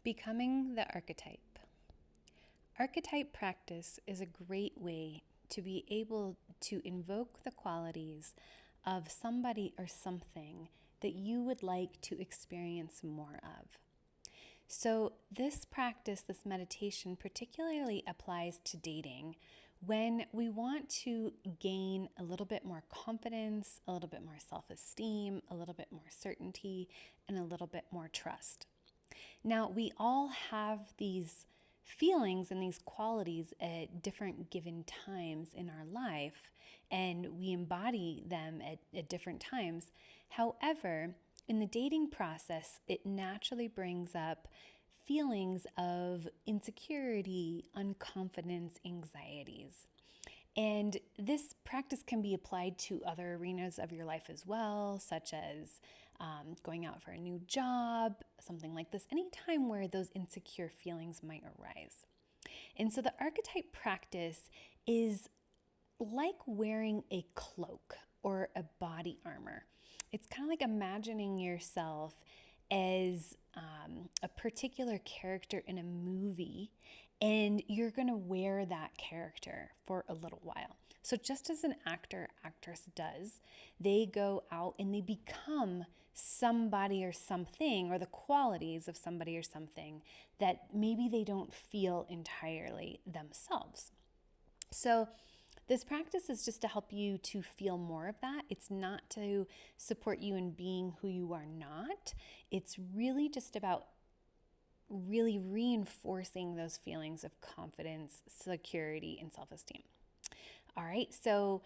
Becoming the archetype. Archetype practice is a great way to be able to invoke the qualities of somebody or something that you would like to experience more of. So this practice, this meditation, particularly applies to dating when we want to gain a little bit more confidence, a little bit more self-esteem, a little bit more certainty, and a little bit more trust. Now, we all have these feelings and these qualities at different given times in our life, and we embody them at different times. However, in the dating process, it naturally brings up feelings of insecurity, unconfidence, anxieties. And this practice can be applied to other arenas of your life as well, such as going out for a new job, something like this, any time where those insecure feelings might arise. And so the archetype practice is like wearing a cloak or a body armor. It's kind of like imagining yourself as a particular character in a movie, and you're going to wear that character for a little while. So just as an actor, actress does, they go out and they become somebody or something, or the qualities of somebody or something that maybe they don't feel entirely themselves. So this practice is just to help you to feel more of that. It's not to support you in being who you are not. It's really just about really reinforcing those feelings of confidence, security, and self-esteem. All right, so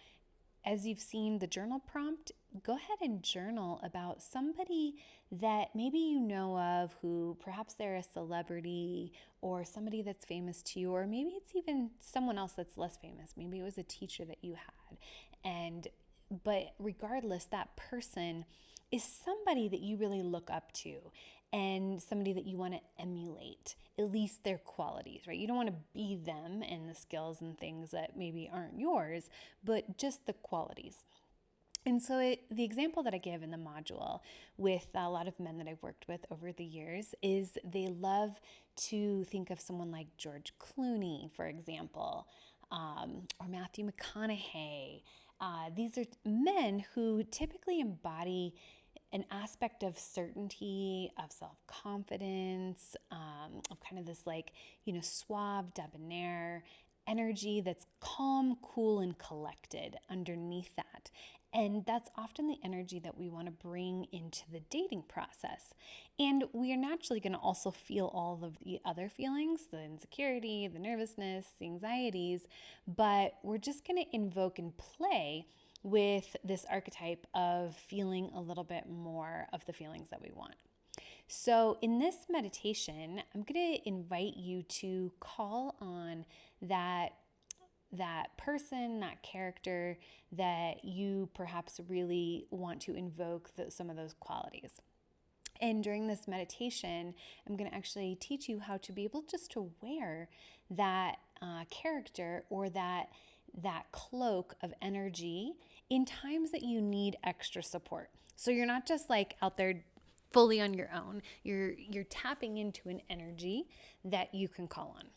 as you've seen the journal prompt, go ahead and journal about somebody that maybe you know of who perhaps they're a celebrity or somebody that's famous to you, or maybe it's even someone else that's less famous. Maybe it was a teacher that you had. But regardless, that person is somebody that you really look up to and somebody that you want to emulate, at least their qualities, right? You don't want to be them and the skills and things that maybe aren't yours, but just the qualities. And so the example that I give in the module with a lot of men that I've worked with over the years is they love to think of someone like George Clooney, for example, or Matthew McConaughey. These are men who typically embody an aspect of certainty, of self-confidence, of kind of this suave, debonair energy that's calm, cool, and collected underneath that. And that's often the energy that we want to bring into the dating process. And we are naturally going to also feel all of the other feelings, the insecurity, the nervousness, the anxieties, but we're just going to invoke and play with this archetype of feeling a little bit more of the feelings that we want. So in this meditation, I'm going to invite you to call on that person, that character that you perhaps really want to invoke some of those qualities. And during this meditation, I'm going to actually teach you how to be able just to wear that character or that cloak of energy in times that you need extra support. So you're not just out there fully on your own. You're tapping into an energy that you can call on.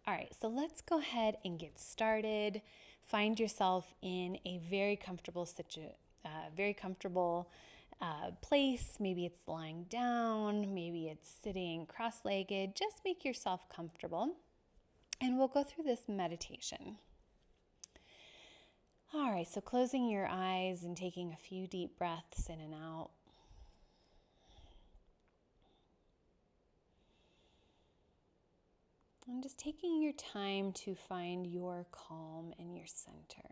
All right, so let's go ahead and get started. Find yourself in a very comfortable place. Maybe it's lying down, maybe it's sitting cross-legged. Just make yourself comfortable, and we'll go through this meditation. All right, so closing your eyes and taking a few deep breaths in and out. And just taking your time to find your calm and your center.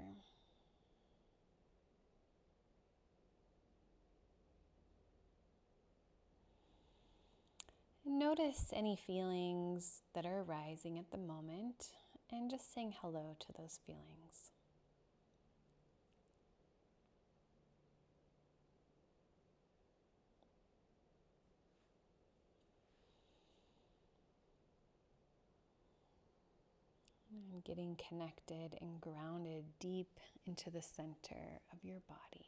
Notice any feelings that are arising at the moment and just saying hello to those feelings. And getting connected and grounded deep into the center of your body.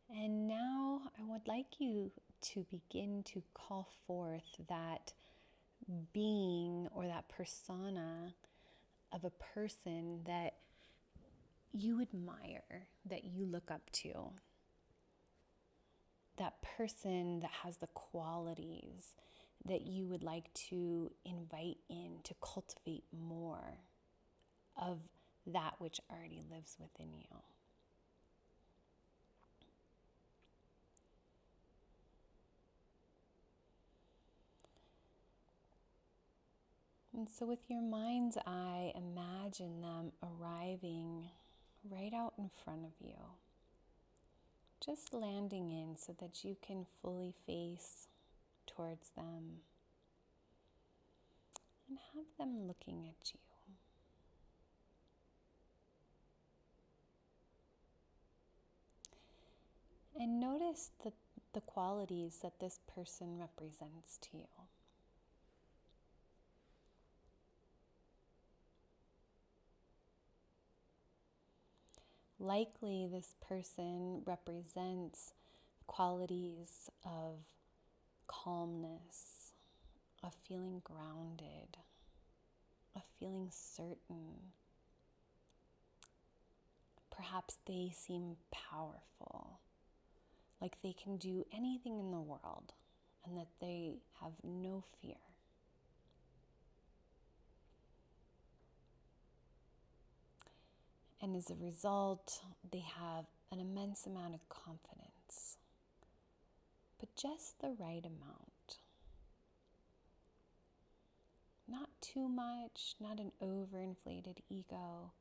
And now I would like you to begin to call forth that being or that persona of a person that you admire, that you look up to. That person that has the qualities that you would like to invite in to cultivate more of that which already lives within you. And so with your mind's eye, imagine them arriving right out in front of you. Just landing in so that you can fully face towards them and have them looking at you. And notice the qualities that this person represents to you. Likely this person represents qualities of calmness, of feeling grounded, of feeling certain. Perhaps they seem powerful, like they can do anything in the world and that they have no fear. And as a result, they have an immense amount of confidence, but just the right amount. Not too much, not an overinflated ego,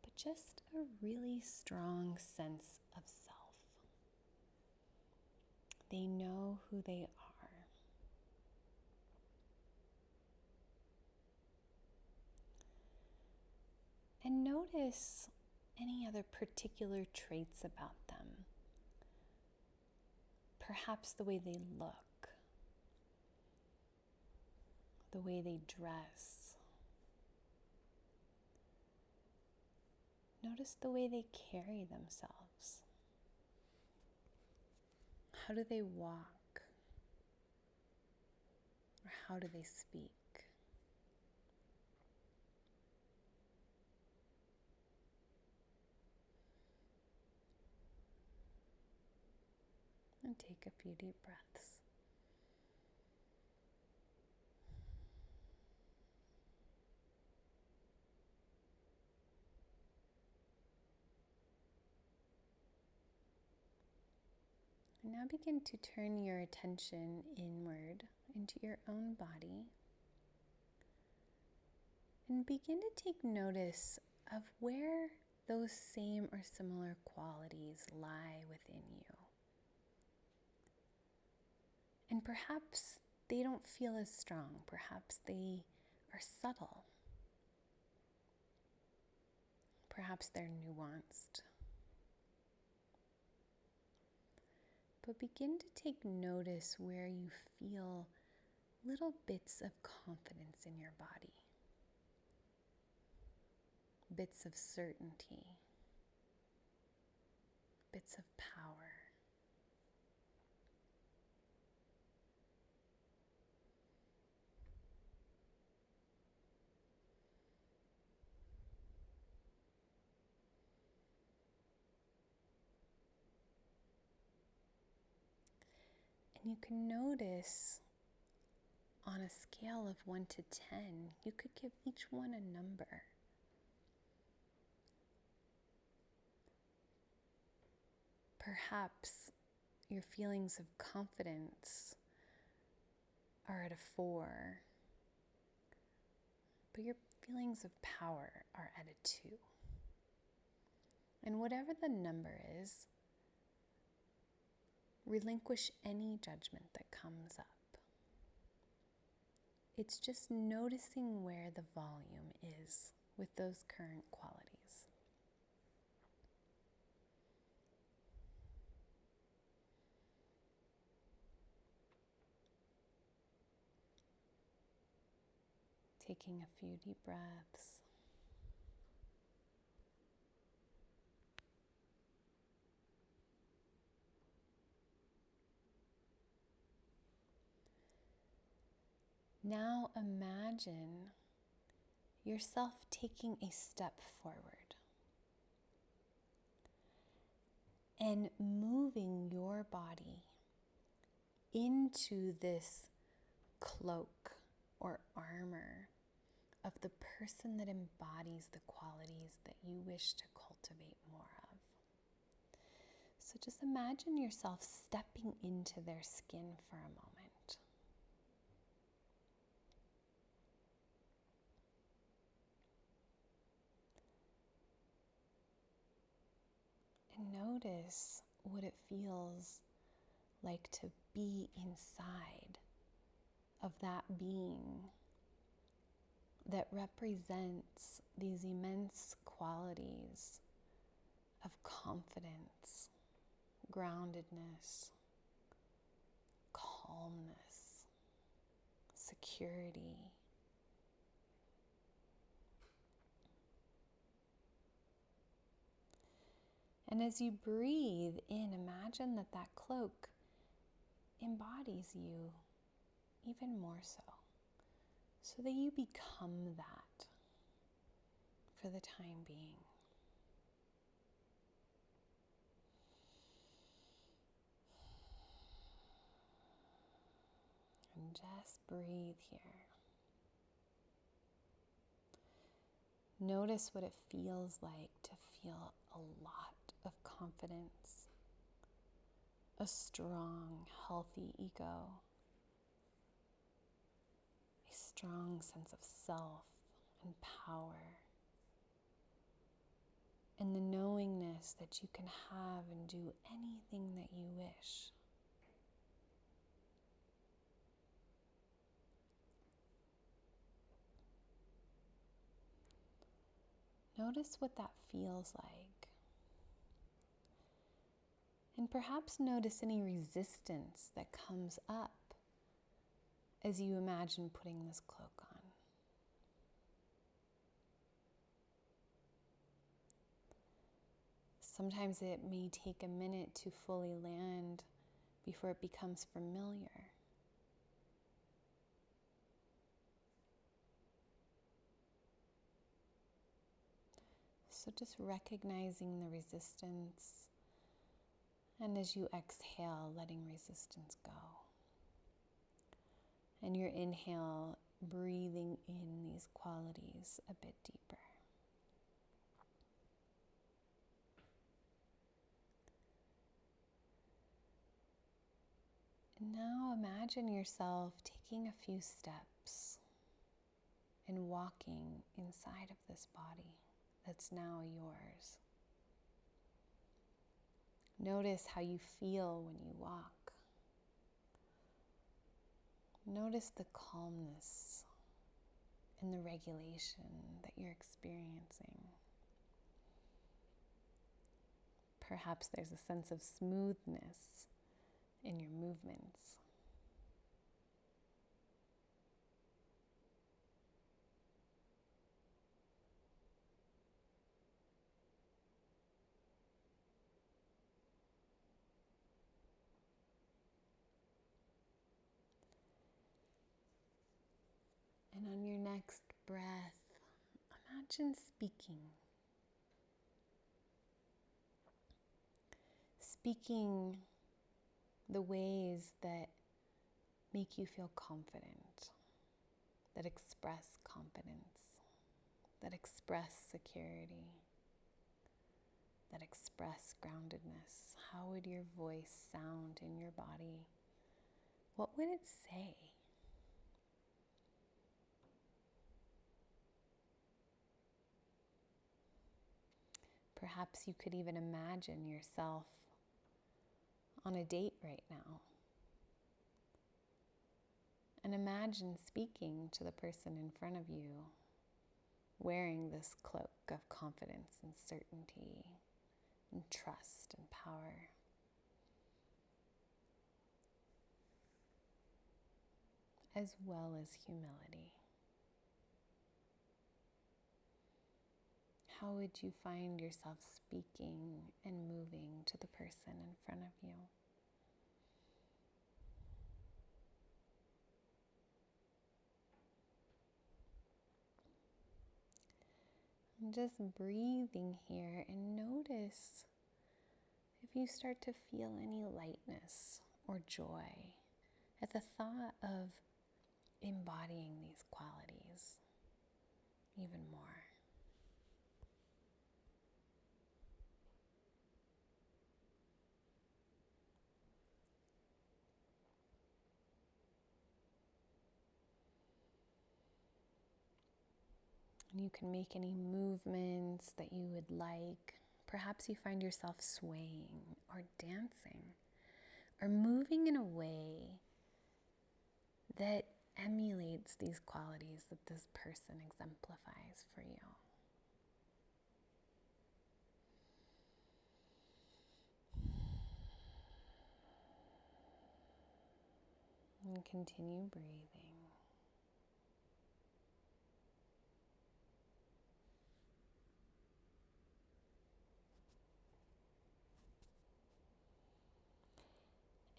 but just a really strong sense of self. They know who they are. And notice any other particular traits about them. Perhaps the way they look, the way they dress. Notice the way they carry themselves. How do they walk? Or how do they speak? And take a few deep breaths. And now begin to turn your attention inward into your own body and begin to take notice of where those same or similar qualities lie within you. And perhaps they don't feel as strong. Perhaps they are subtle. Perhaps they're nuanced. But begin to take notice where you feel little bits of confidence in your body. Bits of certainty. Bits of power. And you can notice on a scale of 1 to 10, you could give each one a number. Perhaps your feelings of confidence are at a 4, but your feelings of power are at a 2. And whatever the number is, relinquish any judgment that comes up. It's just noticing where the volume is with those current qualities. Taking a few deep breaths. Now imagine yourself taking a step forward and moving your body into this cloak or armor of the person that embodies the qualities that you wish to cultivate more of. So just imagine yourself stepping into their skin for a moment. And notice what it feels like to be inside of that being that represents these immense qualities of confidence, groundedness, calmness, security. And as you breathe in, imagine that that cloak embodies you even more so that you become that for the time being. And just breathe here. Notice what it feels like to feel a lot of confidence, a strong, healthy ego, a strong sense of self and power, and the knowingness that you can have and do anything that you wish. Notice what that feels like. And perhaps notice any resistance that comes up as you imagine putting this cloak on. Sometimes it may take a minute to fully land before it becomes familiar. So just recognizing the resistance, and as you exhale, letting resistance go. And your inhale, breathing in these qualities a bit deeper. And now imagine yourself taking a few steps and walking inside of this body that's now yours. Notice how you feel when you walk. Notice the calmness and the regulation that you're experiencing. Perhaps there's a sense of smoothness in your movements. And on your next breath, imagine speaking. Speaking the ways that make you feel confident, that express confidence, that express security, that express groundedness. How would your voice sound in your body? What would it say? Perhaps you could even imagine yourself on a date right now. And imagine speaking to the person in front of you, wearing this cloak of confidence and certainty and trust and power. As well as humility. How would you find yourself speaking and moving to the person in front of you? And just breathing here, and notice if you start to feel any lightness or joy at the thought of embodying these qualities even more. And you can make any movements that you would like. Perhaps you find yourself swaying or dancing or moving in a way that emulates these qualities that this person exemplifies for you. And continue breathing.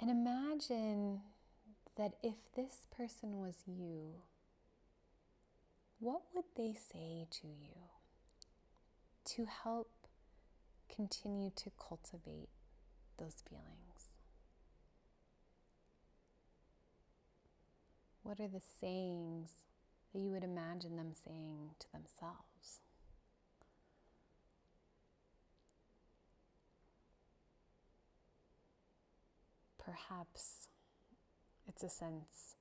And imagine that if this person was you, what would they say to you to help continue to cultivate those feelings? What are the sayings that you would imagine them saying to themselves? Perhaps it's a sense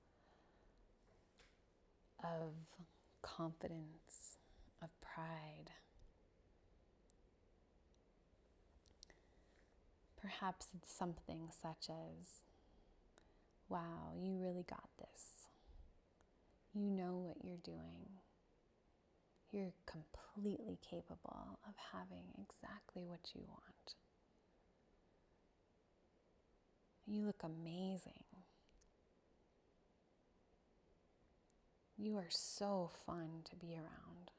of confidence, of pride. Perhaps it's something such as, wow, you really got this. You know what you're doing. You're completely capable of having exactly what you want. You look amazing. You are so fun to be around.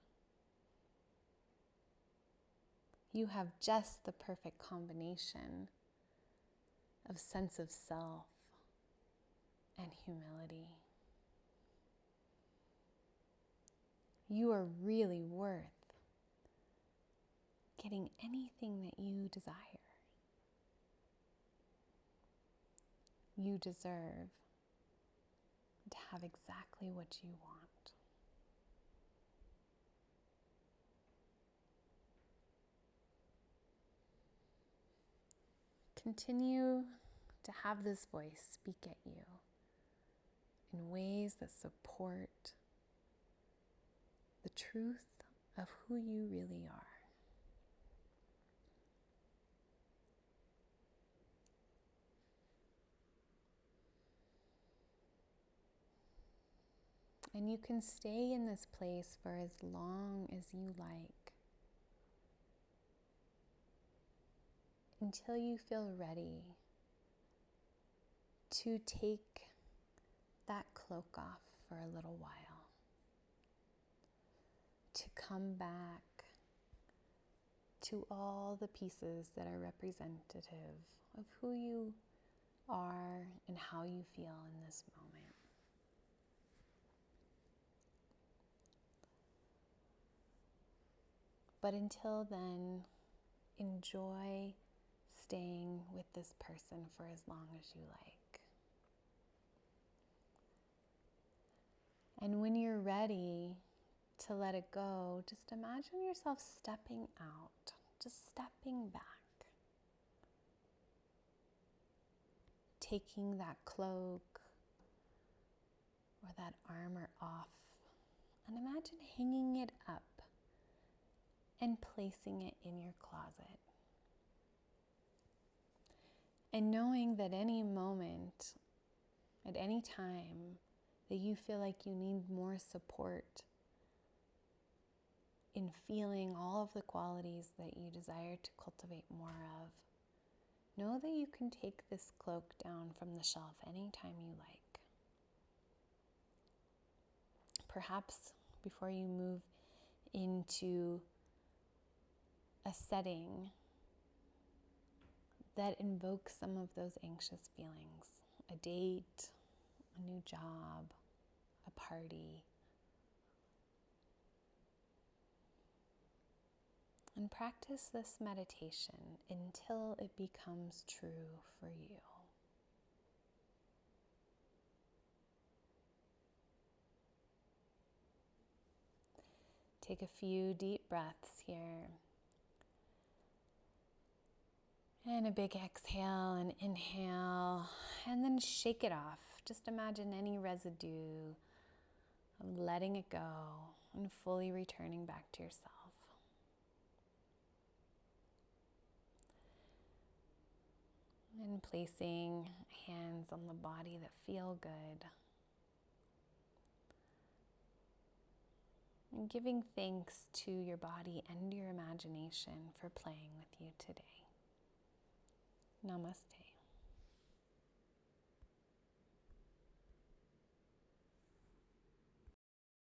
You have just the perfect combination of sense of self and humility. You are really worth getting anything that you desire. You deserve to have exactly what you want. Continue to have this voice speak at you in ways that support the truth of who you really are. And you can stay in this place for as long as you like, until you feel ready to take that cloak off for a little while, to come back to all the pieces that are representative of who you are and how you feel in this moment. But until then, enjoy staying with this person for as long as you like. And when you're ready to let it go, just imagine yourself stepping out, just stepping back, taking that cloak or that armor off, and imagine hanging it up and placing it in your closet. And knowing that any moment, at any time, that you feel like you need more support in feeling all of the qualities that you desire to cultivate more of, know that you can take this cloak down from the shelf anytime you like. Perhaps before you move into a setting that invokes some of those anxious feelings, a date, a new job, a party. And practice this meditation until it becomes true for you. Take a few deep breaths here. And a big exhale and inhale, and then shake it off. Just imagine any residue of letting it go and fully returning back to yourself. And placing hands on the body that feel good. And giving thanks to your body and your imagination for playing with you today. Namaste.